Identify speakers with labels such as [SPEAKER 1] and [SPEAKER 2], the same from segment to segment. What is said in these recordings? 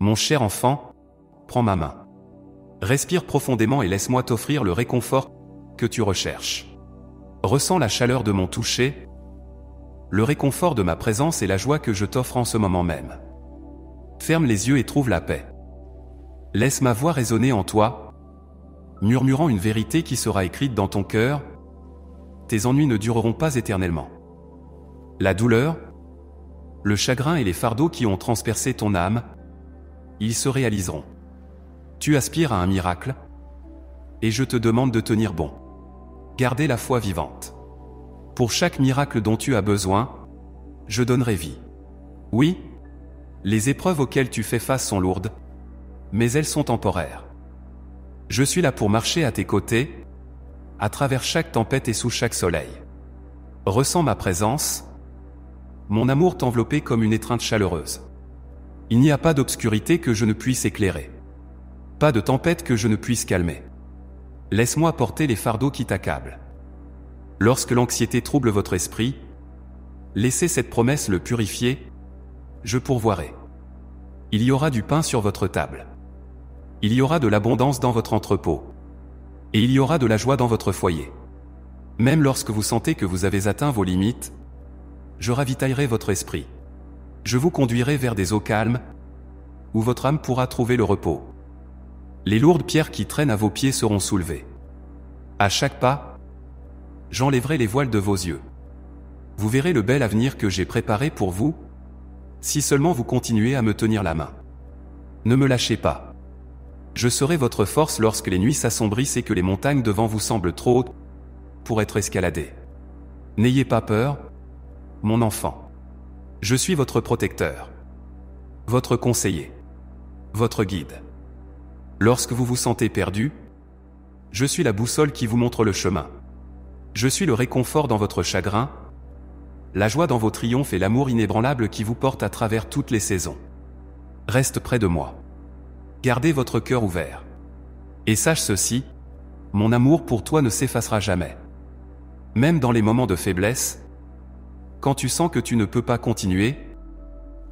[SPEAKER 1] Mon cher enfant, prends ma main. Respire profondément et laisse-moi t'offrir le réconfort que tu recherches. Ressens la chaleur de mon toucher, le réconfort de ma présence et la joie que je t'offre en ce moment même. Ferme les yeux et trouve la paix. Laisse ma voix résonner en toi, murmurant une vérité qui sera écrite dans ton cœur. Tes ennuis ne dureront pas éternellement. La douleur, le chagrin et les fardeaux qui ont transpercé ton âme, ils se réaliseront. Tu aspires à un miracle, et je te demande de tenir bon. Gardez la foi vivante. Pour chaque miracle dont tu as besoin, je donnerai vie. Oui, les épreuves auxquelles tu fais face sont lourdes, mais elles sont temporaires. Je suis là pour marcher à tes côtés, à travers chaque tempête et sous chaque soleil. Ressens ma présence, mon amour t'envelopper comme une étreinte chaleureuse. Il n'y a pas d'obscurité que je ne puisse éclairer. Pas de tempête que je ne puisse calmer. Laisse-moi porter les fardeaux qui t'accablent. Lorsque l'anxiété trouble votre esprit, laissez cette promesse le purifier. Je pourvoirai. Il y aura du pain sur votre table. Il y aura de l'abondance dans votre entrepôt. Et il y aura de la joie dans votre foyer. Même lorsque vous sentez que vous avez atteint vos limites, je ravitaillerai votre esprit. Je vous conduirai vers des eaux calmes, où votre âme pourra trouver le repos. Les lourdes pierres qui traînent à vos pieds seront soulevées. À chaque pas, j'enlèverai les voiles de vos yeux. Vous verrez le bel avenir que j'ai préparé pour vous, si seulement vous continuez à me tenir la main. Ne me lâchez pas. Je serai votre force lorsque les nuits s'assombrissent et que les montagnes devant vous semblent trop hautes pour être escaladées. N'ayez pas peur, mon enfant. Je suis votre protecteur, votre conseiller, votre guide. Lorsque vous vous sentez perdu, je suis la boussole qui vous montre le chemin. Je suis le réconfort dans votre chagrin, la joie dans vos triomphes et l'amour inébranlable qui vous porte à travers toutes les saisons. Reste près de moi. Gardez votre cœur ouvert. Et sache ceci, mon amour pour toi ne s'effacera jamais. Même dans les moments de faiblesse, quand tu sens que tu ne peux pas continuer,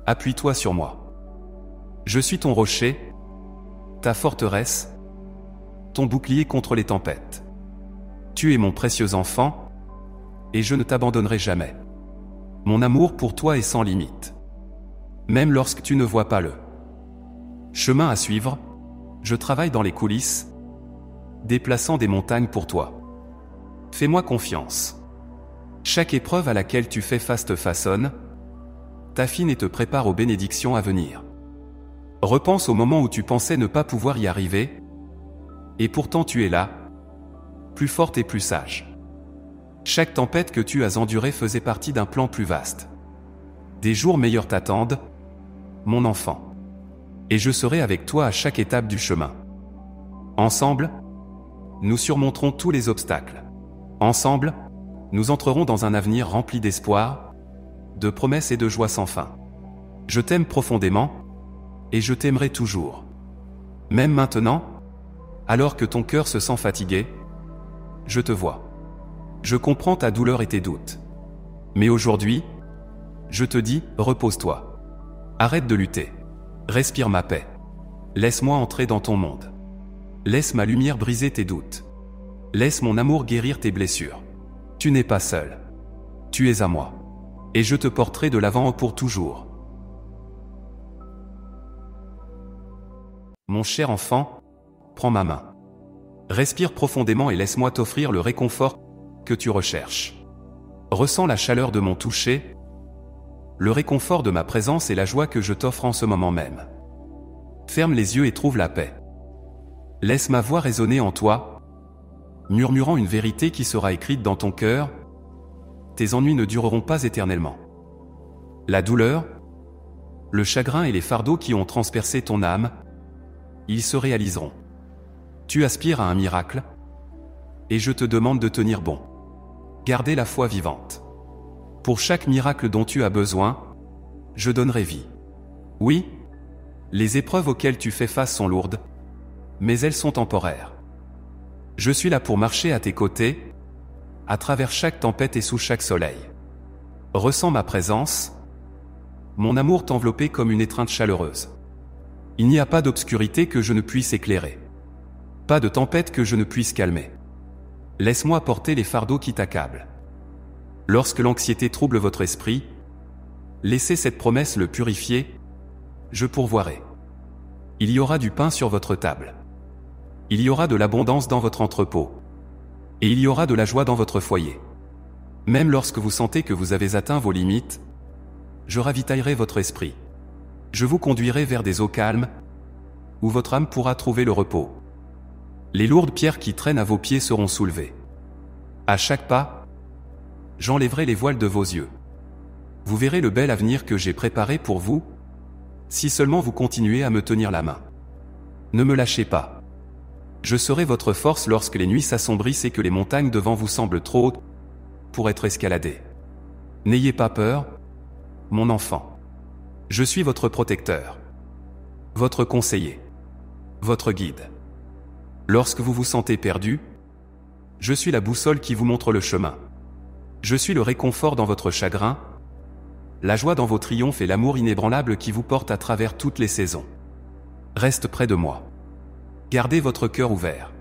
[SPEAKER 1] appuie-toi sur moi. Je suis ton rocher, ta forteresse, ton bouclier contre les tempêtes. Tu es mon précieux enfant, et je ne t'abandonnerai jamais. Mon amour pour toi est sans limite. Même lorsque tu ne vois pas le chemin à suivre, je travaille dans les coulisses, déplaçant des montagnes pour toi. Fais-moi confiance. Chaque épreuve à laquelle tu fais face te façonne, t'affine et te prépare aux bénédictions à venir. Repense au moment où tu pensais ne pas pouvoir y arriver, et pourtant tu es là, plus forte et plus sage. Chaque tempête que tu as endurée faisait partie d'un plan plus vaste. Des jours meilleurs t'attendent, mon enfant. Et je serai avec toi à chaque étape du chemin. Ensemble, nous surmonterons tous les obstacles. Ensemble, nous entrerons dans un avenir rempli d'espoir, de promesses et de joie sans fin. Je t'aime profondément, et je t'aimerai toujours. Même maintenant, alors que ton cœur se sent fatigué, je te vois. Je comprends ta douleur et tes doutes. Mais aujourd'hui, je te dis, repose-toi. Arrête de lutter. Respire ma paix. Laisse-moi entrer dans ton monde. Laisse ma lumière briser tes doutes. Laisse mon amour guérir tes blessures. Tu n'es pas seul. Tu es à moi. Et je te porterai de l'avant pour toujours. Mon cher enfant, prends ma main. Respire profondément et laisse-moi t'offrir le réconfort que tu recherches. Ressens la chaleur de mon toucher, le réconfort de ma présence et la joie que je t'offre en ce moment même. Ferme les yeux et trouve la paix. Laisse ma voix résonner en toi, murmurant une vérité qui sera écrite dans ton cœur. Tes ennuis ne dureront pas éternellement. La douleur, le chagrin et les fardeaux qui ont transpercé ton âme, ils se réaliseront. Tu aspires à un miracle, et je te demande de tenir bon. Gardez la foi vivante. Pour chaque miracle dont tu as besoin, je donnerai vie. Oui, les épreuves auxquelles tu fais face sont lourdes, mais elles sont temporaires. Je suis là pour marcher à tes côtés, à travers chaque tempête et sous chaque soleil. Ressens ma présence, mon amour t'envelopper comme une étreinte chaleureuse. Il n'y a pas d'obscurité que je ne puisse éclairer. Pas de tempête que je ne puisse calmer. Laisse-moi porter les fardeaux qui t'accablent. Lorsque l'anxiété trouble votre esprit, laissez cette promesse le purifier, je pourvoirai. Il y aura du pain sur votre table. Il y aura de l'abondance dans votre entrepôt. Et il y aura de la joie dans votre foyer. Même lorsque vous sentez que vous avez atteint vos limites, je ravitaillerai votre esprit. Je vous conduirai vers des eaux calmes, où votre âme pourra trouver le repos. Les lourdes pierres qui traînent à vos pieds seront soulevées. À chaque pas, j'enlèverai les voiles de vos yeux. Vous verrez le bel avenir que j'ai préparé pour vous, si seulement vous continuez à me tenir la main. Ne me lâchez pas. Je serai votre force lorsque les nuits s'assombrissent et que les montagnes devant vous semblent trop hautes pour être escaladées. N'ayez pas peur, mon enfant. Je suis votre protecteur, votre conseiller, votre guide. Lorsque vous vous sentez perdu, je suis la boussole qui vous montre le chemin. Je suis le réconfort dans votre chagrin, la joie dans vos triomphes et l'amour inébranlable qui vous porte à travers toutes les saisons. Reste près de moi. Gardez votre cœur ouvert.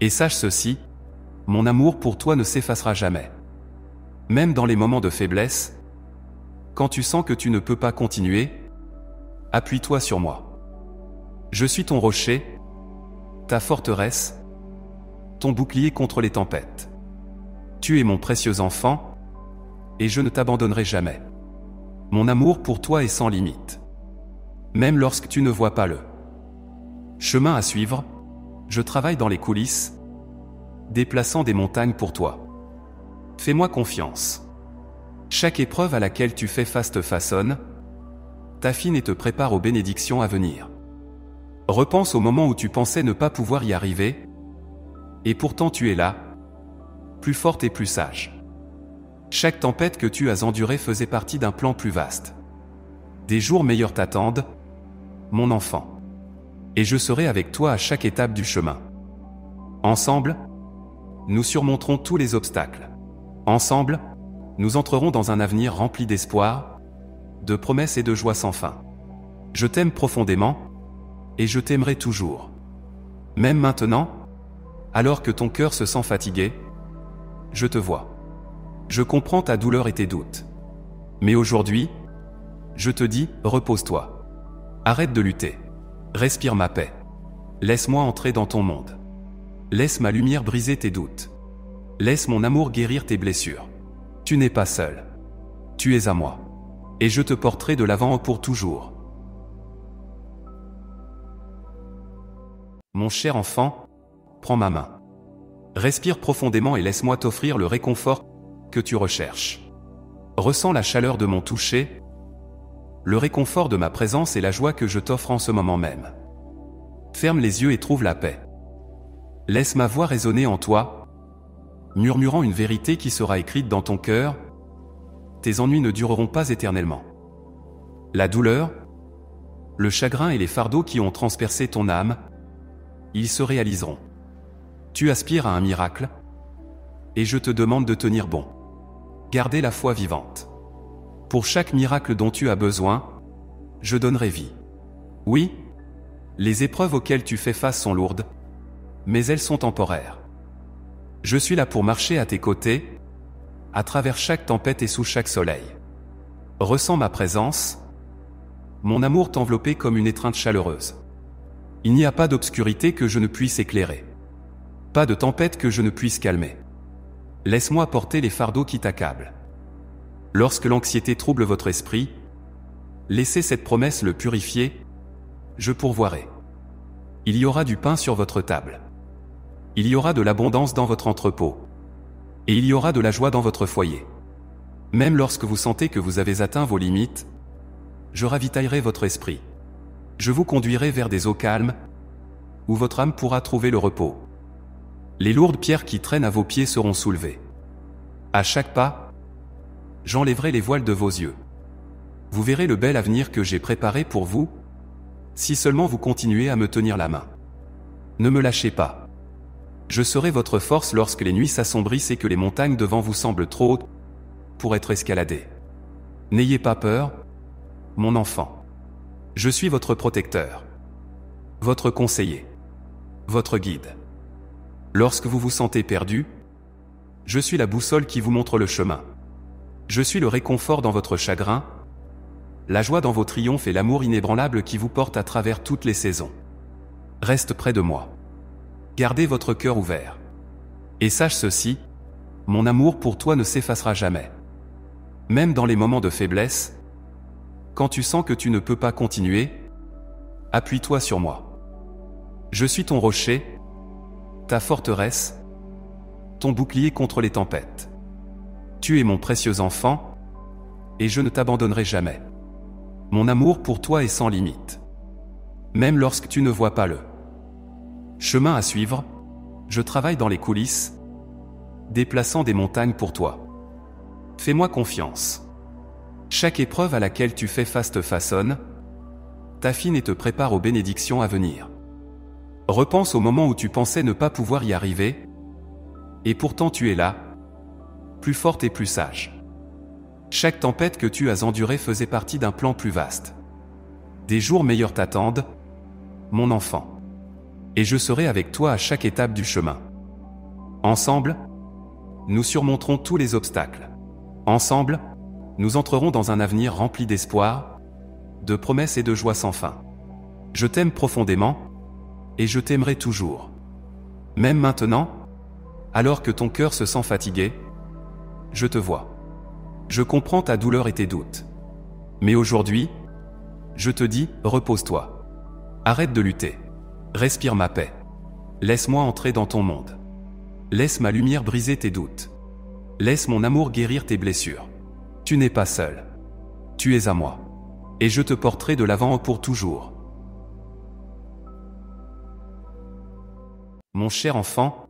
[SPEAKER 1] Et sache ceci, mon amour pour toi ne s'effacera jamais. Même dans les moments de faiblesse, quand tu sens que tu ne peux pas continuer, appuie-toi sur moi. Je suis ton rocher, ta forteresse, ton bouclier contre les tempêtes. Tu es mon précieux enfant, et je ne t'abandonnerai jamais. Mon amour pour toi est sans limite. Même lorsque tu ne vois pas le chemin à suivre, je travaille dans les coulisses, déplaçant des montagnes pour toi. Fais-moi confiance. Chaque épreuve à laquelle tu fais face te façonne, t'affine et te prépare aux bénédictions à venir. Repense au moment où tu pensais ne pas pouvoir y arriver, et pourtant tu es là, plus forte et plus sage. Chaque tempête que tu as endurée faisait partie d'un plan plus vaste. Des jours meilleurs t'attendent, mon enfant. Et je serai avec toi à chaque étape du chemin. Ensemble, nous surmonterons tous les obstacles. Ensemble, nous entrerons dans un avenir rempli d'espoir, de promesses et de joie sans fin. Je t'aime profondément, et je t'aimerai toujours. Même maintenant, alors que ton cœur se sent fatigué, je te vois. Je comprends ta douleur et tes doutes. Mais aujourd'hui, je te dis, repose-toi. Arrête de lutter. Respire ma paix. Laisse-moi entrer dans ton monde. Laisse ma lumière briser tes doutes. Laisse mon amour guérir tes blessures. Tu n'es pas seul. Tu es à moi. Et je te porterai de l'avant pour toujours. Mon cher enfant, prends ma main. Respire profondément et laisse-moi t'offrir le réconfort que tu recherches. Ressens la chaleur de mon toucher, le réconfort de ma présence et la joie que je t'offre en ce moment même. Ferme les yeux et trouve la paix. Laisse ma voix résonner en toi, murmurant une vérité qui sera écrite dans ton cœur. Tes ennuis ne dureront pas éternellement. La douleur, le chagrin et les fardeaux qui ont transpercé ton âme, ils se réaliseront. Tu aspires à un miracle, et je te demande de tenir bon. Gardez la foi vivante. Pour chaque miracle dont tu as besoin, je donnerai vie. Oui, les épreuves auxquelles tu fais face sont lourdes, mais elles sont temporaires. Je suis là pour marcher à tes côtés, à travers chaque tempête et sous chaque soleil. Ressens ma présence, mon amour t'envelopper comme une étreinte chaleureuse. Il n'y a pas d'obscurité que je ne puisse éclairer. Pas de tempête que je ne puisse calmer. Laisse-moi porter les fardeaux qui t'accablent. Lorsque l'anxiété trouble votre esprit, laissez cette promesse le purifier, je pourvoirai. Il y aura du pain sur votre table. Il y aura de l'abondance dans votre entrepôt. Et il y aura de la joie dans votre foyer. Même lorsque vous sentez que vous avez atteint vos limites, je ravitaillerai votre esprit. Je vous conduirai vers des eaux calmes, où votre âme pourra trouver le repos. Les lourdes pierres qui traînent à vos pieds seront soulevées. À chaque pas, j'enlèverai les voiles de vos yeux. Vous verrez le bel avenir que j'ai préparé pour vous, si seulement vous continuez à me tenir la main. Ne me lâchez pas. Je serai votre force lorsque les nuits s'assombrissent et que les montagnes devant vous semblent trop hautes pour être escaladées. N'ayez pas peur, mon enfant. Je suis votre protecteur, votre conseiller, votre guide. Lorsque vous vous sentez perdu, je suis la boussole qui vous montre le chemin. Je suis le réconfort dans votre chagrin, la joie dans vos triomphes et l'amour inébranlable qui vous porte à travers toutes les saisons. Reste près de moi. Gardez votre cœur ouvert. Et sache ceci, mon amour pour toi ne s'effacera jamais. Même dans les moments de faiblesse, quand tu sens que tu ne peux pas continuer, appuie-toi sur moi. Je suis ton rocher, ta forteresse, ton bouclier contre les tempêtes. Tu es mon précieux enfant, et je ne t'abandonnerai jamais. Mon amour pour toi est sans limite. Même lorsque tu ne vois pas le chemin à suivre, je travaille dans les coulisses, déplaçant des montagnes pour toi. Fais-moi confiance. Chaque épreuve à laquelle tu fais face te façonne, t'affine et te prépare aux bénédictions à venir. Repense au moment où tu pensais ne pas pouvoir y arriver, et pourtant tu es là, plus forte et plus sage. Chaque tempête que tu as endurée faisait partie d'un plan plus vaste. Des jours meilleurs t'attendent, mon enfant. Et je serai avec toi à chaque étape du chemin. Ensemble, nous surmonterons tous les obstacles. Ensemble, nous entrerons dans un avenir rempli d'espoir, de promesses et de joie sans fin. Je t'aime profondément, et je t'aimerai toujours. Même maintenant, alors que ton cœur se sent fatigué, je te vois. Je comprends ta douleur et tes doutes. Mais aujourd'hui, je te dis, repose-toi. Arrête de lutter. Respire ma paix. Laisse-moi entrer dans ton monde. Laisse ma lumière briser tes doutes. Laisse mon amour guérir tes blessures. Tu n'es pas seul. Tu es à moi. Et je te porterai de l'avant pour toujours. Mon cher enfant,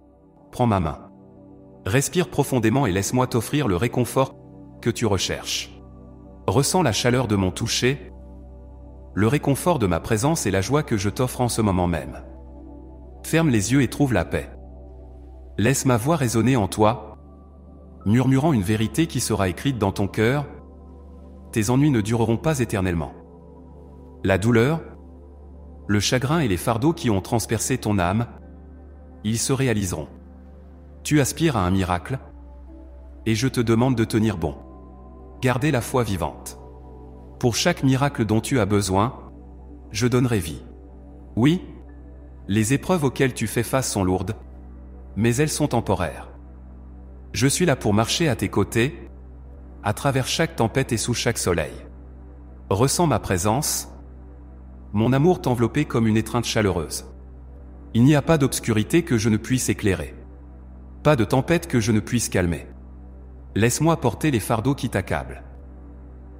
[SPEAKER 1] prends ma main. Respire profondément et laisse-moi t'offrir le réconfort que tu recherches. Ressens la chaleur de mon toucher, le réconfort de ma présence et la joie que je t'offre en ce moment même. Ferme les yeux et trouve la paix. Laisse ma voix résonner en toi, murmurant une vérité qui sera écrite dans ton cœur. Tes ennuis ne dureront pas éternellement. La douleur, le chagrin et les fardeaux qui ont transpercé ton âme, ils se réaliseront. Tu aspires à un miracle, et je te demande de tenir bon. Gardez la foi vivante. Pour chaque miracle dont tu as besoin, je donnerai vie. Oui, les épreuves auxquelles tu fais face sont lourdes, mais elles sont temporaires. Je suis là pour marcher à tes côtés, à travers chaque tempête et sous chaque soleil. Ressens ma présence, mon amour t'envelopper comme une étreinte chaleureuse. Il n'y a pas d'obscurité que je ne puisse éclairer. Pas de tempête que je ne puisse calmer. Laisse-moi porter les fardeaux qui t'accablent.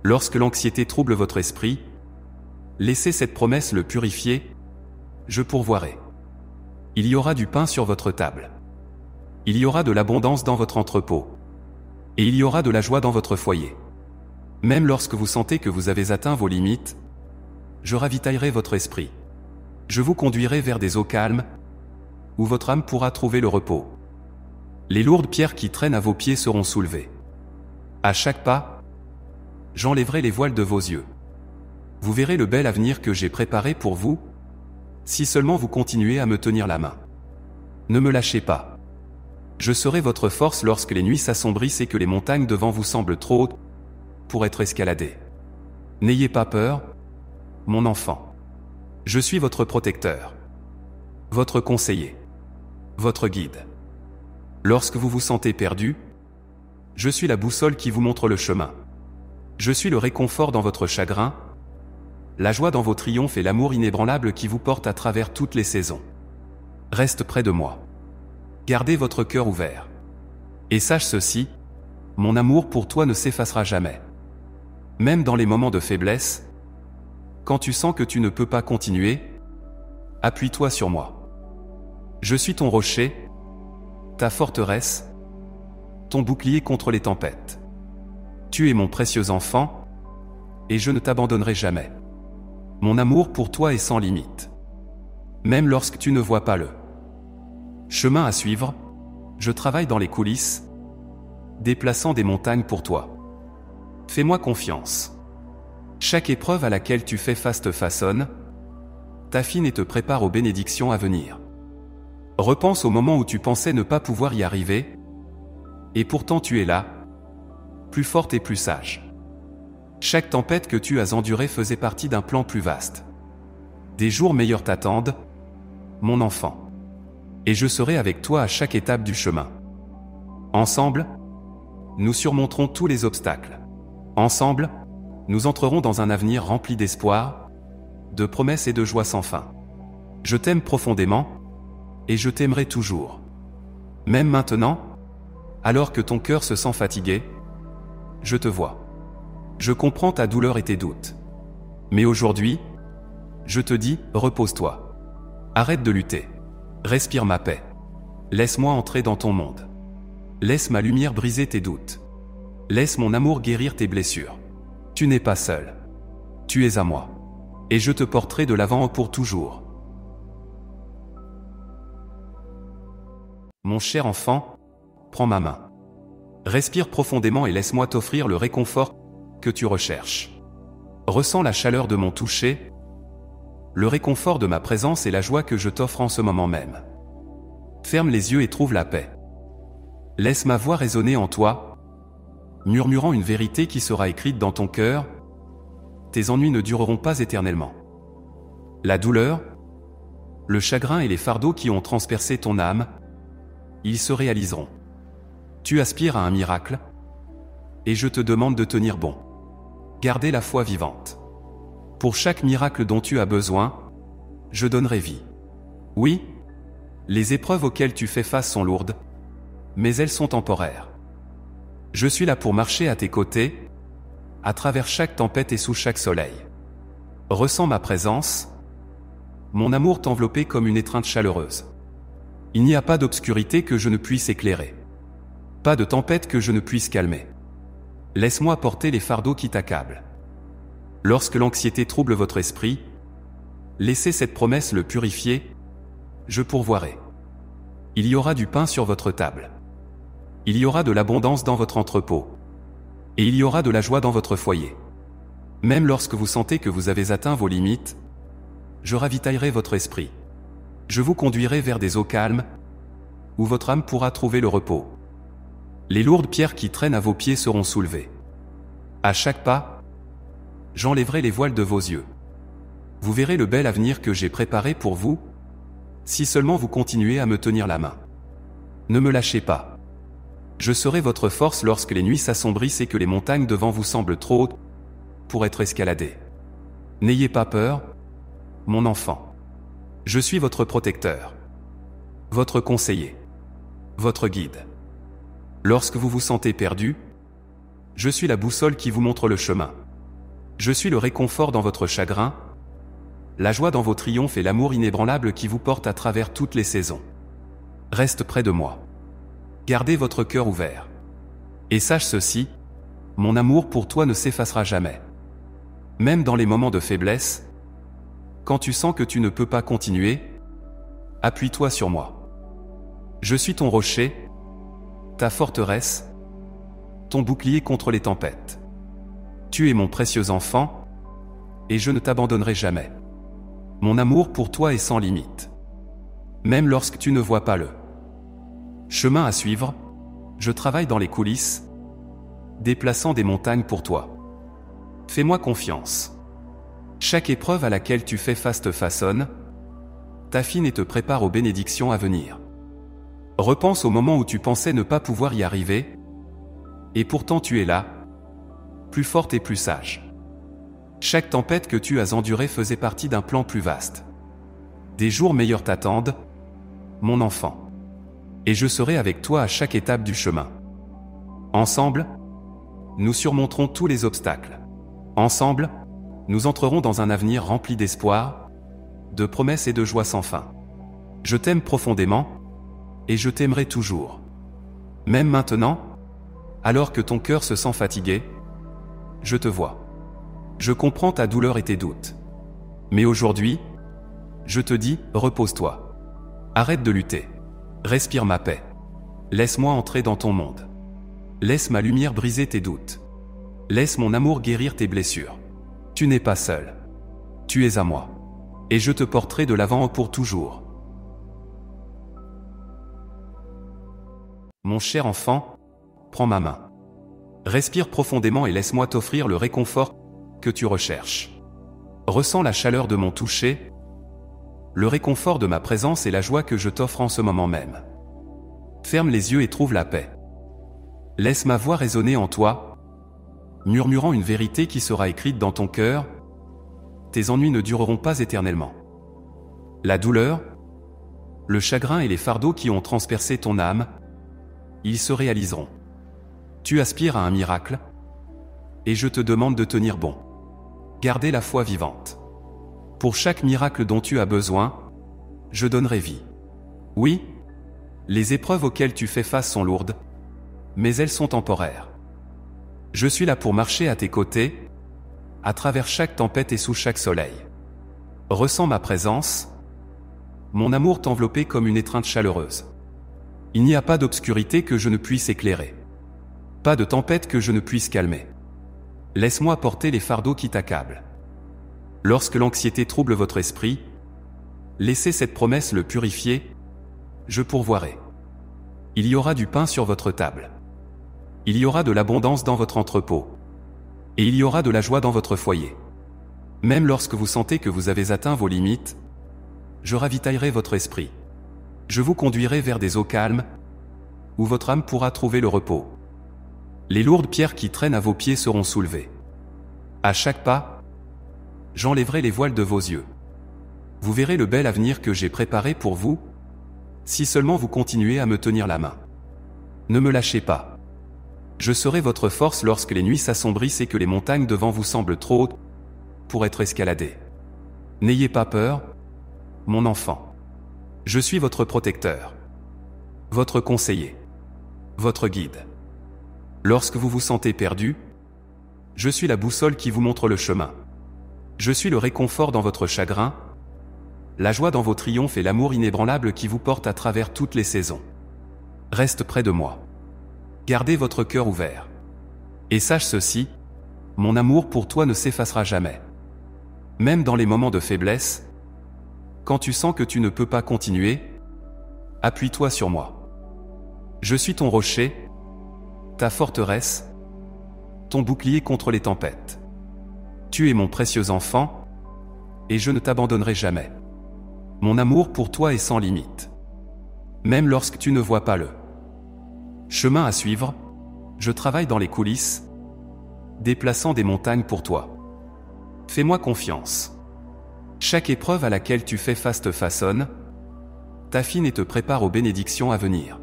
[SPEAKER 1] Lorsque l'anxiété trouble votre esprit, laissez cette promesse le purifier, je pourvoirai. Il y aura du pain sur votre table. Il y aura de l'abondance dans votre entrepôt. Et il y aura de la joie dans votre foyer. Même lorsque vous sentez que vous avez atteint vos limites, je ravitaillerai votre esprit. Je vous conduirai vers des eaux calmes, où votre âme pourra trouver le repos. Les lourdes pierres qui traînent à vos pieds seront soulevées. À chaque pas, j'enlèverai les voiles de vos yeux. Vous verrez le bel avenir que j'ai préparé pour vous, si seulement vous continuez à me tenir la main. Ne me lâchez pas. Je serai votre force lorsque les nuits s'assombrissent et que les montagnes devant vous semblent trop hautes pour être escaladées. N'ayez pas peur, mon enfant. Je suis votre protecteur, votre conseiller, votre guide. Lorsque vous vous sentez perdu, je suis la boussole qui vous montre le chemin. Je suis le réconfort dans votre chagrin, la joie dans vos triomphes et l'amour inébranlable qui vous porte à travers toutes les saisons. Reste près de moi. Gardez votre cœur ouvert. Et sache ceci, mon amour pour toi ne s'effacera jamais. Même dans les moments de faiblesse, quand tu sens que tu ne peux pas continuer, appuie-toi sur moi. Je suis ton rocher, ta forteresse, ton bouclier contre les tempêtes. Tu es mon précieux enfant, et je ne t'abandonnerai jamais. Mon amour pour toi est sans limite. Même lorsque tu ne vois pas le chemin à suivre, je travaille dans les coulisses, déplaçant des montagnes pour toi. Fais-moi confiance. Chaque épreuve à laquelle tu fais face te façonne, t'affine et te prépare aux bénédictions à venir. Repense au moment où tu pensais ne pas pouvoir y arriver, et pourtant tu es là, plus forte et plus sage. Chaque tempête que tu as endurée faisait partie d'un plan plus vaste. Des jours meilleurs t'attendent, mon enfant. Et je serai avec toi à chaque étape du chemin. Ensemble, nous surmonterons tous les obstacles. Ensemble, nous entrerons dans un avenir rempli d'espoir, de promesses et de joie sans fin. Je t'aime profondément, et je t'aimerai toujours. Même maintenant, alors que ton cœur se sent fatigué, je te vois. Je comprends ta douleur et tes doutes. Mais aujourd'hui, je te dis, repose-toi. Arrête de lutter. Respire ma paix. Laisse-moi entrer dans ton monde. Laisse ma lumière briser tes doutes. Laisse mon amour guérir tes blessures. Tu n'es pas seul. Tu es à moi. Et je te porterai de l'avant pour toujours. Mon cher enfant, prends ma main. Respire profondément et laisse-moi t'offrir le réconfort que tu recherches. Ressens la chaleur de mon toucher, le réconfort de ma présence et la joie que je t'offre en ce moment même. Ferme les yeux et trouve la paix. Laisse ma voix résonner en toi, murmurant une vérité qui sera écrite dans ton cœur. Tes ennuis ne dureront pas éternellement. La douleur, le chagrin et les fardeaux qui ont transpercé ton âme, ils se réaliseront. Tu aspires à un miracle, et je te demande de tenir bon. Gardez la foi vivante. Pour chaque miracle dont tu as besoin, je donnerai vie. Oui, les épreuves auxquelles tu fais face sont lourdes, mais elles sont temporaires. Je suis là pour marcher à tes côtés, à travers chaque tempête et sous chaque soleil. Ressens ma présence, mon amour t'envelopper comme une étreinte chaleureuse. Il n'y a pas d'obscurité que je ne puisse éclairer. Pas de tempête que je ne puisse calmer. Laisse-moi porter les fardeaux qui t'accablent. Lorsque l'anxiété trouble votre esprit, laissez cette promesse le purifier, je pourvoirai. Il y aura du pain sur votre table. Il y aura de l'abondance dans votre entrepôt. Et il y aura de la joie dans votre foyer. Même lorsque vous sentez que vous avez atteint vos limites, je ravitaillerai votre esprit. Je vous conduirai vers des eaux calmes, où votre âme pourra trouver le repos. Les lourdes pierres qui traînent à vos pieds seront soulevées. À chaque pas, j'enlèverai les voiles de vos yeux. Vous verrez le bel avenir que j'ai préparé pour vous, si seulement vous continuez à me tenir la main. Ne me lâchez pas. Je serai votre force lorsque les nuits s'assombrissent et que les montagnes devant vous semblent trop hautes pour être escaladées. N'ayez pas peur, mon enfant. Je suis votre protecteur, votre conseiller, votre guide. Lorsque vous vous sentez perdu, je suis la boussole qui vous montre le chemin. Je suis le réconfort dans votre chagrin, la joie dans vos triomphes et l'amour inébranlable qui vous porte à travers toutes les saisons. Reste près de moi. Gardez votre cœur ouvert. Et sache ceci, mon amour pour toi ne s'effacera jamais. Même dans les moments de faiblesse, quand tu sens que tu ne peux pas continuer, appuie-toi sur moi. Je suis ton rocher, ta forteresse, ton bouclier contre les tempêtes. Tu es mon précieux enfant, et je ne t'abandonnerai jamais. Mon amour pour toi est sans limite. Même lorsque tu ne vois pas le chemin à suivre, je travaille dans les coulisses, déplaçant des montagnes pour toi. Fais-moi confiance. Chaque épreuve à laquelle tu fais face te façonne, t'affine et te prépare aux bénédictions à venir. Repense au moment où tu pensais ne pas pouvoir y arriver, et pourtant tu es là, plus forte et plus sage. Chaque tempête que tu as endurée faisait partie d'un plan plus vaste. Des jours meilleurs t'attendent, mon enfant. Et je serai avec toi à chaque étape du chemin. Ensemble, nous surmonterons tous les obstacles. Ensemble, nous entrerons dans un avenir rempli d'espoir, de promesses et de joie sans fin. Je t'aime profondément, et je t'aimerai toujours. Même maintenant, alors que ton cœur se sent fatigué, je te vois. Je comprends ta douleur et tes doutes. Mais aujourd'hui, je te dis, repose-toi. Arrête de lutter. Respire ma paix. Laisse-moi entrer dans ton monde. Laisse ma lumière briser tes doutes. Laisse mon amour guérir tes blessures. Tu n'es pas seul. Tu es à moi. et je te porterai de l'avant pour toujours. Mon cher enfant, prends ma main. Respire profondément et laisse-moi t'offrir le réconfort que tu recherches. Ressens la chaleur de mon toucher, le réconfort de ma présence et la joie que je t'offre en ce moment même. Ferme les yeux et trouve la paix. Laisse ma voix résonner en toi, murmurant une vérité qui sera écrite dans ton cœur. Tes ennuis ne dureront pas éternellement. La douleur, le chagrin et les fardeaux qui ont transpercé ton âme, ils se réaliseront. Tu aspires à un miracle, et je te demande de tenir bon. Gardez la foi vivante. Pour chaque miracle dont tu as besoin, je donnerai vie. Oui, les épreuves auxquelles tu fais face sont lourdes, mais elles sont temporaires. Je suis là pour marcher à tes côtés, à travers chaque tempête et sous chaque soleil. Ressens ma présence, mon amour t'envelopper comme une étreinte chaleureuse. Il n'y a pas d'obscurité que je ne puisse éclairer. Pas de tempête que je ne puisse calmer. Laisse-moi porter les fardeaux qui t'accablent. Lorsque l'anxiété trouble votre esprit, laissez cette promesse le purifier, je pourvoirai. Il y aura du pain sur votre table. Il y aura de l'abondance dans votre entrepôt. Et il y aura de la joie dans votre foyer. Même lorsque vous sentez que vous avez atteint vos limites, je ravitaillerai votre esprit. Je vous conduirai vers des eaux calmes, où votre âme pourra trouver le repos. Les lourdes pierres qui traînent à vos pieds seront soulevées. À chaque pas, j'enlèverai les voiles de vos yeux. Vous verrez le bel avenir que j'ai préparé pour vous, si seulement vous continuez à me tenir la main. Ne me lâchez pas. Je serai votre force lorsque les nuits s'assombrissent et que les montagnes devant vous semblent trop hautes pour être escaladées. N'ayez pas peur, mon enfant. Je suis votre protecteur, votre conseiller, votre guide. Lorsque vous vous sentez perdu, je suis la boussole qui vous montre le chemin. Je suis le réconfort dans votre chagrin, la joie dans vos triomphes et l'amour inébranlable qui vous porte à travers toutes les saisons. Reste près de moi. Gardez votre cœur ouvert. Et sache ceci, mon amour pour toi ne s'effacera jamais. Même dans les moments de faiblesse, quand tu sens que tu ne peux pas continuer, appuie-toi sur moi. Je suis ton rocher, ta forteresse, ton bouclier contre les tempêtes. Tu es mon précieux enfant, et je ne t'abandonnerai jamais. Mon amour pour toi est sans limite. Même lorsque tu ne vois pas le chemin à suivre, je travaille dans les coulisses, déplaçant des montagnes pour toi. Fais-moi confiance. Chaque épreuve à laquelle tu fais face te façonne, t'affine et te prépare aux bénédictions à venir.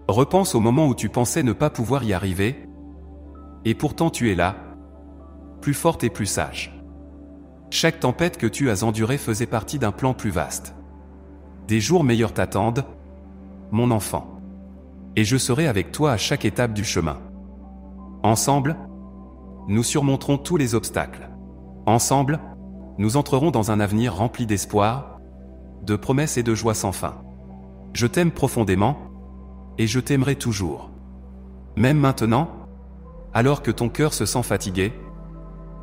[SPEAKER 1] Repense au moment où tu pensais ne pas pouvoir y arriver, et pourtant tu es là, plus forte et plus sage. Chaque tempête que tu as endurée faisait partie d'un plan plus vaste. Des jours meilleurs t'attendent, mon enfant. Et je serai avec toi à chaque étape du chemin. Ensemble, nous surmonterons tous les obstacles. Ensemble, nous entrerons dans un avenir rempli d'espoir, de promesses et de joie sans fin. Je t'aime profondément, et je t'aimerai toujours. Même maintenant, alors que ton cœur se sent fatigué,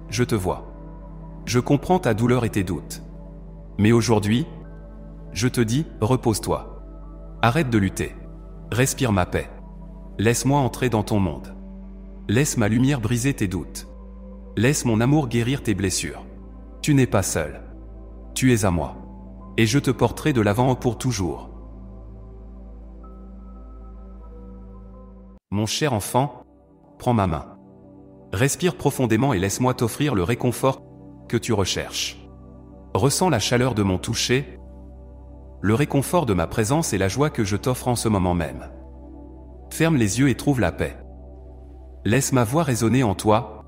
[SPEAKER 1] je te vois. Je comprends ta douleur et tes doutes. Mais aujourd'hui, je te dis, repose-toi. Arrête de lutter. Respire ma paix. Laisse-moi entrer dans ton monde. Laisse ma lumière briser tes doutes. Laisse mon amour guérir tes blessures. Tu n'es pas seul. Tu es à moi. Et je te porterai de l'avant pour toujours. Mon cher enfant, prends ma main. Respire profondément et laisse-moi t'offrir le réconfort que tu recherches. Ressens la chaleur de mon toucher, le réconfort de ma présence et la joie que je t'offre en ce moment même. Ferme les yeux et trouve la paix. Laisse ma voix résonner en toi,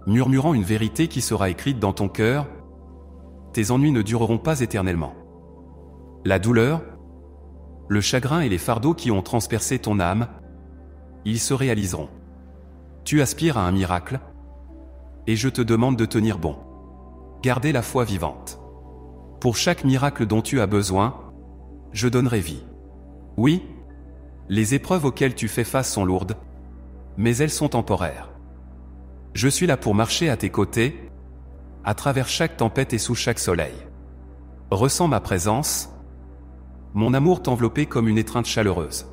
[SPEAKER 1] murmurant une vérité qui sera écrite dans ton cœur. Tes ennuis ne dureront pas éternellement. La douleur, le chagrin et les fardeaux qui ont transpercé ton âme, ils se réaliseront. Tu aspires à un miracle, et je te demande de tenir bon. Gardez la foi vivante. Pour chaque miracle dont tu as besoin, je donnerai vie. Oui, les épreuves auxquelles tu fais face sont lourdes, mais elles sont temporaires. Je suis là pour marcher à tes côtés, à travers chaque tempête et sous chaque soleil. Ressens ma présence, mon amour t'envelopper comme une étreinte chaleureuse.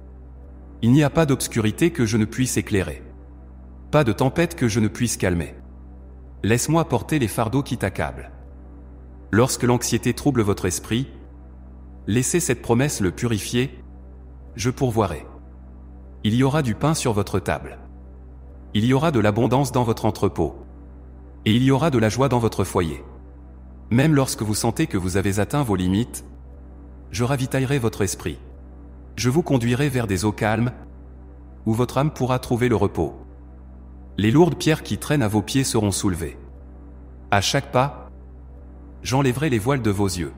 [SPEAKER 1] Il n'y a pas d'obscurité que je ne puisse éclairer. Pas de tempête que je ne puisse calmer. Laisse-moi porter les fardeaux qui t'accablent. Lorsque l'anxiété trouble votre esprit, laissez cette promesse le purifier, je pourvoirai. Il y aura du pain sur votre table. Il y aura de l'abondance dans votre entrepôt. Et il y aura de la joie dans votre foyer. Même lorsque vous sentez que vous avez atteint vos limites, je ravitaillerai votre esprit. Je vous conduirai vers des eaux calmes, où votre âme pourra trouver le repos. Les lourdes pierres qui traînent à vos pieds seront soulevées. À chaque pas, j'enlèverai les voiles de vos yeux.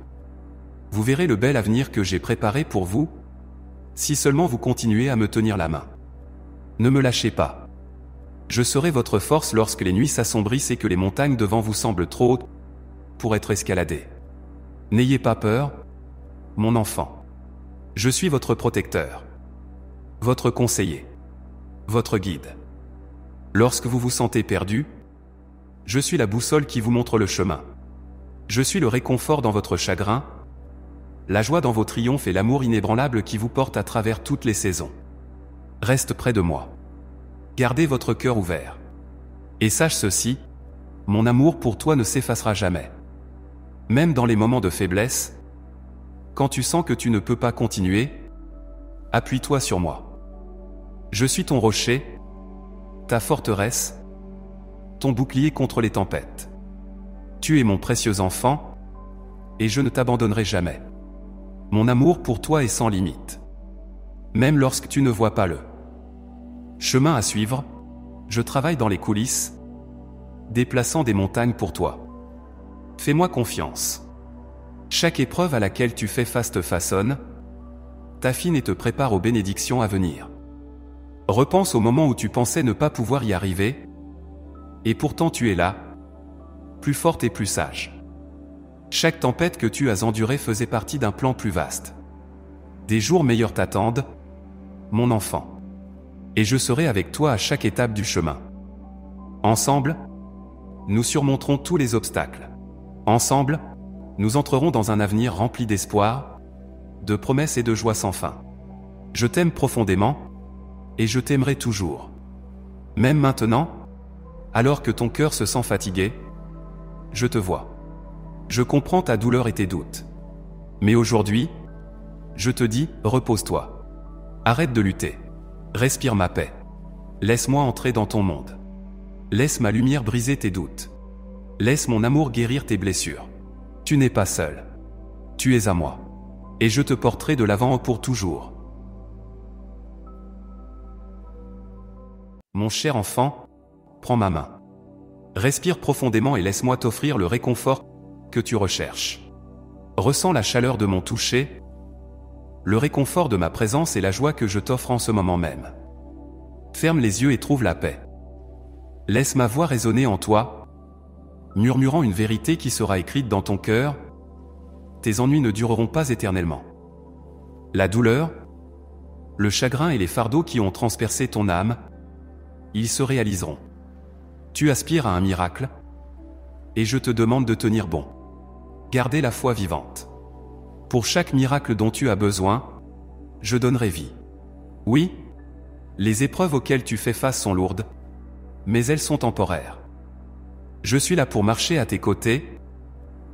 [SPEAKER 1] Vous verrez le bel avenir que j'ai préparé pour vous, si seulement vous continuez à me tenir la main. Ne me lâchez pas. Je serai votre force lorsque les nuits s'assombrissent et que les montagnes devant vous semblent trop hautes pour être escaladées. N'ayez pas peur, mon enfant. Je suis votre protecteur, votre conseiller, votre guide. Lorsque vous vous sentez perdu, je suis la boussole qui vous montre le chemin. Je suis le réconfort dans votre chagrin, la joie dans vos triomphes et l'amour inébranlable qui vous porte à travers toutes les saisons. Reste près de moi. Gardez votre cœur ouvert. Et sache ceci, mon amour pour toi ne s'effacera jamais. Même dans les moments de faiblesse, quand tu sens que tu ne peux pas continuer, appuie-toi sur moi. Je suis ton rocher, ta forteresse, ton bouclier contre les tempêtes. Tu es mon précieux enfant, et je ne t'abandonnerai jamais. Mon amour pour toi est sans limite. Même lorsque tu ne vois pas le chemin à suivre, je travaille dans les coulisses, déplaçant des montagnes pour toi. Fais-moi confiance. Chaque épreuve à laquelle tu fais face te façonne, t'affine et te prépare aux bénédictions à venir. Repense au moment où tu pensais ne pas pouvoir y arriver, et pourtant tu es là, plus forte et plus sage. Chaque tempête que tu as endurée faisait partie d'un plan plus vaste. Des jours meilleurs t'attendent, mon enfant. Et je serai avec toi à chaque étape du chemin. Ensemble, nous surmonterons tous les obstacles. Ensemble, nous entrerons dans un avenir rempli d'espoir, de promesses et de joie sans fin. Je t'aime profondément, et je t'aimerai toujours. Même maintenant, alors que ton cœur se sent fatigué, je te vois. Je comprends ta douleur et tes doutes. Mais aujourd'hui, je te dis, repose-toi. Arrête de lutter. Respire ma paix. Laisse-moi entrer dans ton monde. Laisse ma lumière briser tes doutes. Laisse mon amour guérir tes blessures. Tu n'es pas seul. Tu es à moi. Et je te porterai de l'avant pour toujours. Mon cher enfant, prends ma main. Respire profondément et laisse-moi t'offrir le réconfort que tu recherches. Ressens la chaleur de mon toucher, le réconfort de ma présence et la joie que je t'offre en ce moment même. Ferme les yeux et trouve la paix. Laisse ma voix résonner en toi, murmurant une vérité qui sera écrite dans ton cœur. Tes ennuis ne dureront pas éternellement. La douleur, le chagrin et les fardeaux qui ont transpercé ton âme, ils se réaliseront. Tu aspires à un miracle, et je te demande de tenir bon. Gardez la foi vivante. Pour chaque miracle dont tu as besoin, je donnerai vie. Oui, les épreuves auxquelles tu fais face sont lourdes, mais elles sont temporaires. Je suis là pour marcher à tes côtés,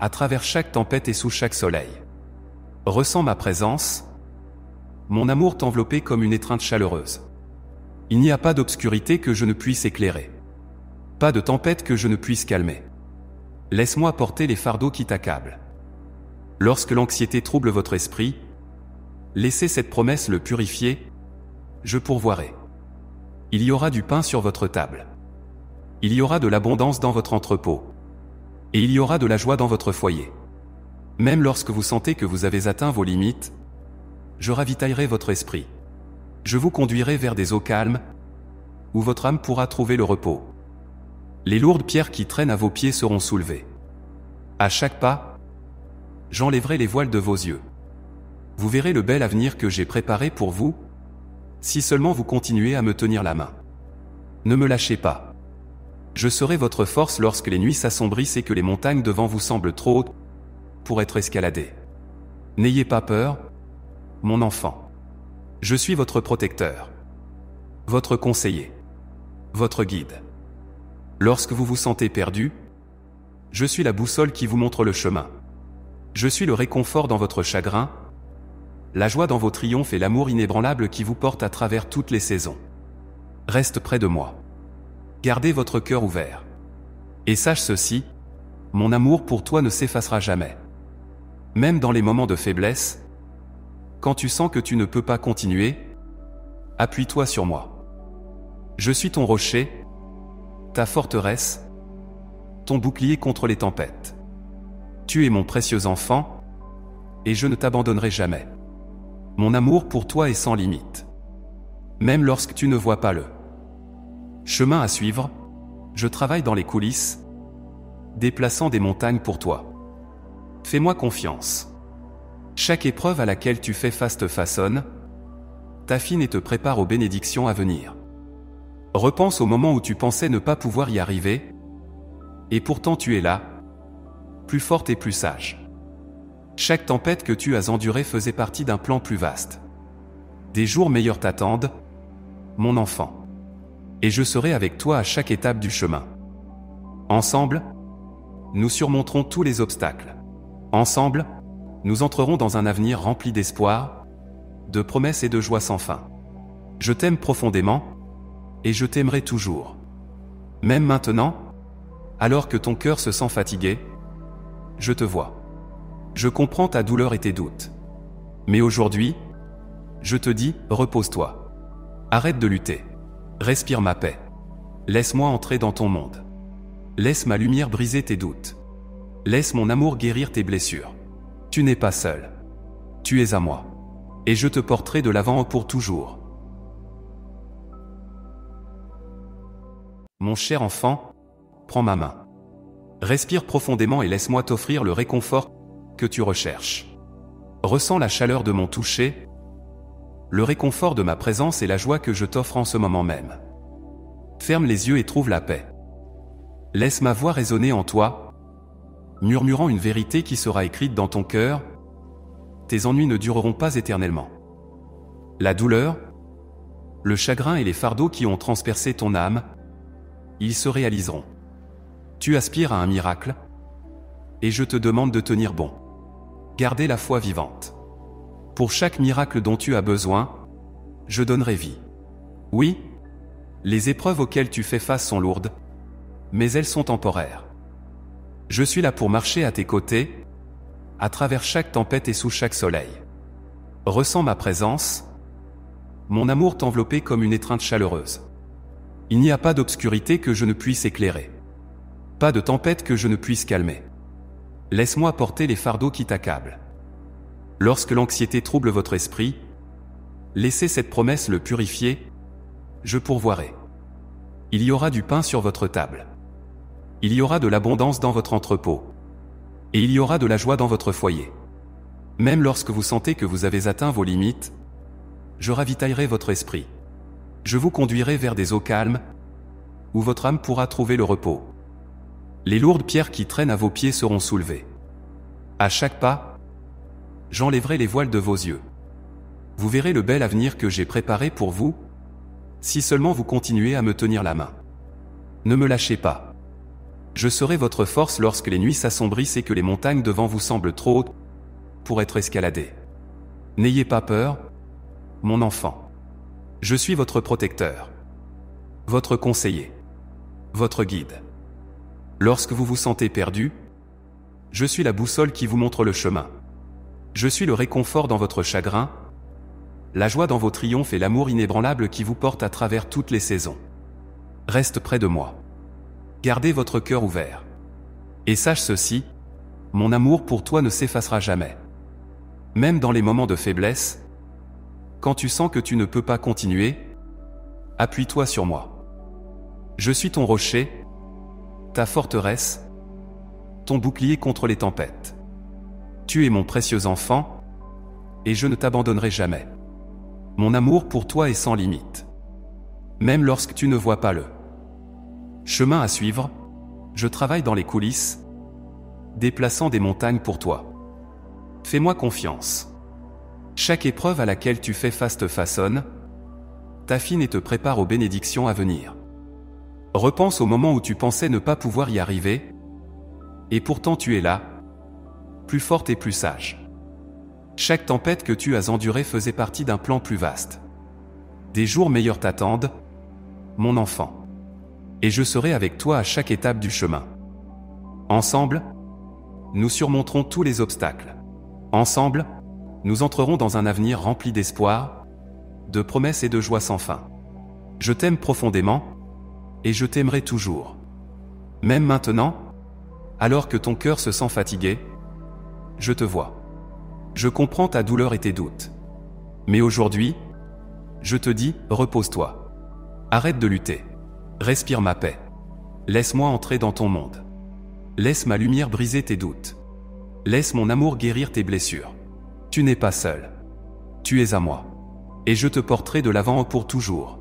[SPEAKER 1] à travers chaque tempête et sous chaque soleil. Ressens ma présence, mon amour t'envelopper comme une étreinte chaleureuse. Il n'y a pas d'obscurité que je ne puisse éclairer. Pas de tempête que je ne puisse calmer. Laisse-moi porter les fardeaux qui t'accablent. Lorsque l'anxiété trouble votre esprit, laissez cette promesse le purifier, je pourvoirai. Il y aura du pain sur votre table. Il y aura de l'abondance dans votre entrepôt. Et il y aura de la joie dans votre foyer. Même lorsque vous sentez que vous avez atteint vos limites, je ravitaillerai votre esprit. Je vous conduirai vers des eaux calmes, où votre âme pourra trouver le repos. Les lourdes pierres qui traînent à vos pieds seront soulevées. À chaque pas, j'enlèverai les voiles de vos yeux. Vous verrez le bel avenir que j'ai préparé pour vous, si seulement vous continuez à me tenir la main. Ne me lâchez pas. Je serai votre force lorsque les nuits s'assombrissent et que les montagnes devant vous semblent trop hautes pour être escaladé. N'ayez pas peur, mon enfant. Je suis votre protecteur, votre conseiller, votre guide. Lorsque vous vous sentez perdu, je suis la boussole qui vous montre le chemin. Je suis le réconfort dans votre chagrin, la joie dans vos triomphes et l'amour inébranlable qui vous porte à travers toutes les saisons. Reste près de moi. Gardez votre cœur ouvert. Et sache ceci, mon amour pour toi ne s'effacera jamais. Même dans les moments de faiblesse, quand tu sens que tu ne peux pas continuer, appuie-toi sur moi. Je suis ton rocher, ta forteresse, ton bouclier contre les tempêtes. Tu es mon précieux enfant, et je ne t'abandonnerai jamais. Mon amour pour toi est sans limite. Même lorsque tu ne vois pas le chemin à suivre, je travaille dans les coulisses, déplaçant des montagnes pour toi. Fais-moi confiance. Chaque épreuve à laquelle tu fais face te façonne, t'affine et te prépare aux bénédictions à venir. Repense au moment où tu pensais ne pas pouvoir y arriver, et pourtant tu es là, plus forte et plus sage. Chaque tempête que tu as endurée faisait partie d'un plan plus vaste. Des jours meilleurs t'attendent, mon enfant. Et je serai avec toi à chaque étape du chemin. Ensemble, nous surmonterons tous les obstacles. Ensemble, nous entrerons dans un avenir rempli d'espoir, de promesses et de joie sans fin. Je t'aime profondément, et je t'aimerai toujours. Même maintenant, alors que ton cœur se sent fatigué, je te vois. Je comprends ta douleur et tes doutes. Mais aujourd'hui, je te dis, repose-toi. Arrête de lutter. Respire ma paix. Laisse-moi entrer dans ton monde. Laisse ma lumière briser tes doutes. Laisse mon amour guérir tes blessures. Tu n'es pas seul. Tu es à moi. Et je te porterai de l'avant pour toujours. Mon cher enfant, prends ma main. Respire profondément et laisse-moi t'offrir le réconfort que tu recherches. Ressens la chaleur de mon toucher, le réconfort de ma présence et la joie que je t'offre en ce moment même. Ferme les yeux et trouve la paix. Laisse ma voix résonner en toi, murmurant une vérité qui sera écrite dans ton cœur. Tes ennuis ne dureront pas éternellement. La douleur, le chagrin et les fardeaux qui ont transpercé ton âme, ils se réaliseront. Tu aspires à un miracle, et je te demande de tenir bon. Gardez la foi vivante. Pour chaque miracle dont tu as besoin, je donnerai vie. Oui, les épreuves auxquelles tu fais face sont lourdes, mais elles sont temporaires. Je suis là pour marcher à tes côtés, à travers chaque tempête et sous chaque soleil. Ressens ma présence, mon amour t'envelopper comme une étreinte chaleureuse. Il n'y a pas d'obscurité que je ne puisse éclairer. Pas de tempête que je ne puisse calmer. Laisse-moi porter les fardeaux qui t'accablent. Lorsque l'anxiété trouble votre esprit, laissez cette promesse le purifier, je pourvoirai. Il y aura du pain sur votre table. Il y aura de l'abondance dans votre entrepôt. Et il y aura de la joie dans votre foyer. Même lorsque vous sentez que vous avez atteint vos limites, je ravitaillerai votre esprit. Je vous conduirai vers des eaux calmes, où votre âme pourra trouver le repos. Les lourdes pierres qui traînent à vos pieds seront soulevées. À chaque pas, j'enlèverai les voiles de vos yeux. Vous verrez le bel avenir que j'ai préparé pour vous, si seulement vous continuez à me tenir la main. Ne me lâchez pas. Je serai votre force lorsque les nuits s'assombrissent et que les montagnes devant vous semblent trop hautes pour être escaladées. N'ayez pas peur, mon enfant. Je suis votre protecteur, votre conseiller, votre guide. Lorsque vous vous sentez perdu, je suis la boussole qui vous montre le chemin. Je suis le réconfort dans votre chagrin, la joie dans vos triomphes et l'amour inébranlable qui vous porte à travers toutes les saisons. Reste près de moi. Gardez votre cœur ouvert. Et sache ceci, mon amour pour toi ne s'effacera jamais. Même dans les moments de faiblesse, quand tu sens que tu ne peux pas continuer, appuie-toi sur moi. Je suis ton rocher, ta forteresse, ton bouclier contre les tempêtes. Tu es mon précieux enfant, et je ne t'abandonnerai jamais. Mon amour pour toi est sans limite. Même lorsque tu ne vois pas le chemin à suivre, je travaille dans les coulisses, déplaçant des montagnes pour toi. Fais-moi confiance. Chaque épreuve à laquelle tu fais face te façonne, t'affine et te prépare aux bénédictions à venir. Repense au moment où tu pensais ne pas pouvoir y arriver, et pourtant tu es là, plus forte et plus sage. Chaque tempête que tu as endurée faisait partie d'un plan plus vaste. Des jours meilleurs t'attendent, mon enfant. Et je serai avec toi à chaque étape du chemin. Ensemble, nous surmonterons tous les obstacles. Ensemble, nous entrerons dans un avenir rempli d'espoir, de promesses et de joie sans fin. Je t'aime profondément, et je t'aimerai toujours. Même maintenant, alors que ton cœur se sent fatigué, je te vois. Je comprends ta douleur et tes doutes. Mais aujourd'hui, je te dis, repose-toi. Arrête de lutter. Respire ma paix. Laisse-moi entrer dans ton monde. Laisse ma lumière briser tes doutes. Laisse mon amour guérir tes blessures. Tu n'es pas seul. Tu es à moi. Et je te porterai de l'avant pour toujours.